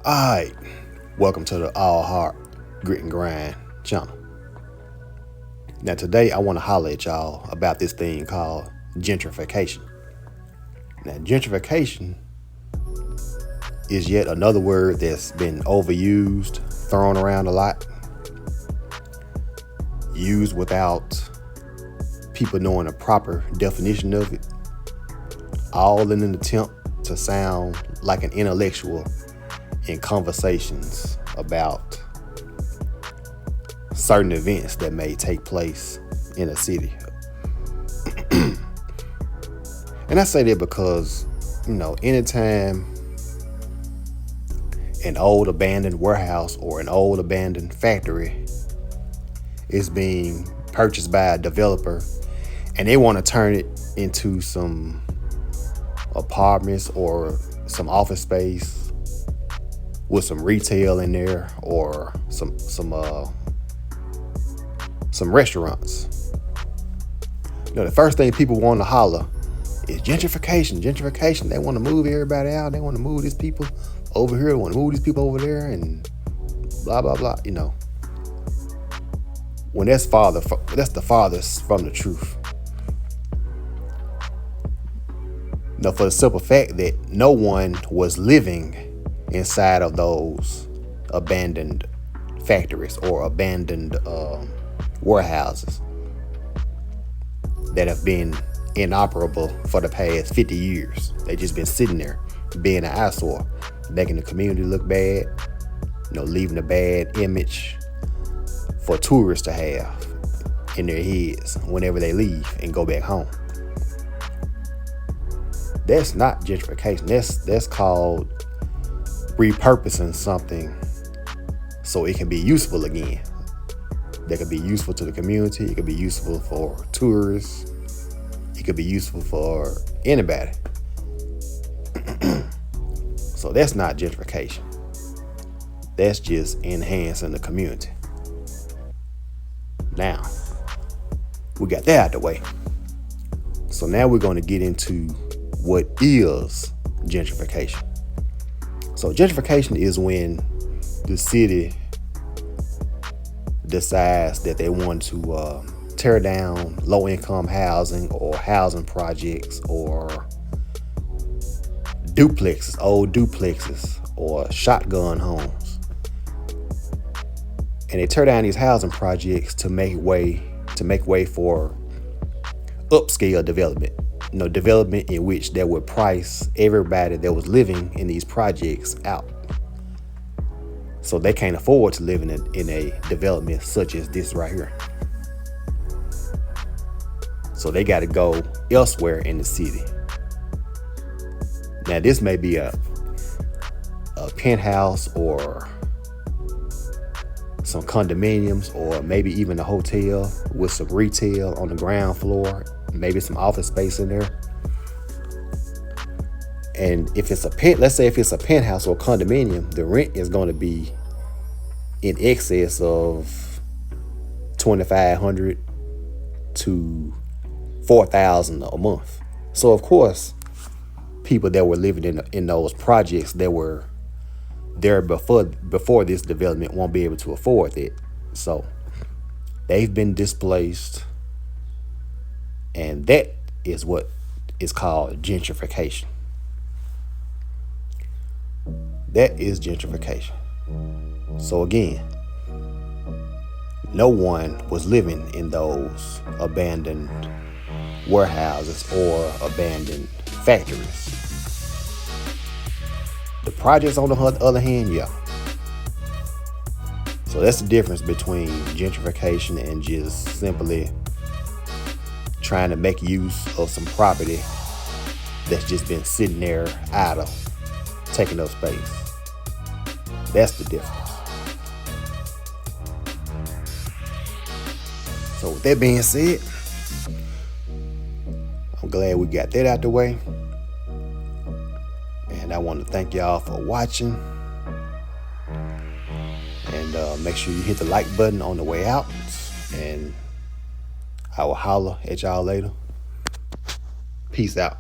Alright, welcome to the All Heart Grit and Grind channel. Now today I want to holler at y'all about this thing called gentrification. Now gentrification is yet another word that's been overused, thrown around a lot, used without people knowing a proper definition of it, all in an attempt to sound like an intellectual in conversations about certain events that may take place in a city. And I say that because, anytime an old abandoned warehouse or an old abandoned factory is being purchased by a developer and they want to turn it into some apartments or some office space with some retail in there or some restaurants. The first thing people want to holler is gentrification. They want to move everybody out. They want to move these people over here. They want to move these people over there and blah, blah, blah. When that's the farthest from the truth. For the simple fact that no one was living inside of those abandoned factories or abandoned warehouses that have been inoperable for the past 50 years. They just been sitting there being an eyesore, making the community look bad, leaving a bad image for tourists to have in their heads whenever they leave and go back home. That's not gentrification. That's called repurposing something so it can be useful again. That could be useful to the community. It could be useful for tourists. It could be useful for anybody. So that's not gentrification. That's just enhancing the community. Now, we got that out the way. So now we're going to get into what is gentrification. So gentrification is when the city decides that they want to tear down low-income housing or housing projects or old duplexes or shotgun homes. And they tear down these housing projects to make way for upscale development. Development in which they would price everybody that was living in these projects out. So they can't afford to live in a development such as this right here. So they got to go elsewhere in the city. Now this may be a penthouse or some condominiums or maybe even a hotel with some retail on the ground floor, maybe some office space in there. And if it's let's say if it's a penthouse or condominium, the rent is going to be in excess of $2,500 to $4,000 a month. So of course, people that were living in those projects that were there before this development won't be able to afford it. So they've been displaced, and that is what is called gentrification. That is gentrification. So again, no one was living in those abandoned warehouses or abandoned factories. The projects, on the other hand, yeah. So that's the difference between gentrification and just simply trying to make use of some property that's just been sitting there idle, taking up space. That's the difference. So with that being said, I'm glad we got that out the way. And I want to thank y'all for watching. And make sure you hit the like button on the way out. And I will holler at y'all later. Peace out.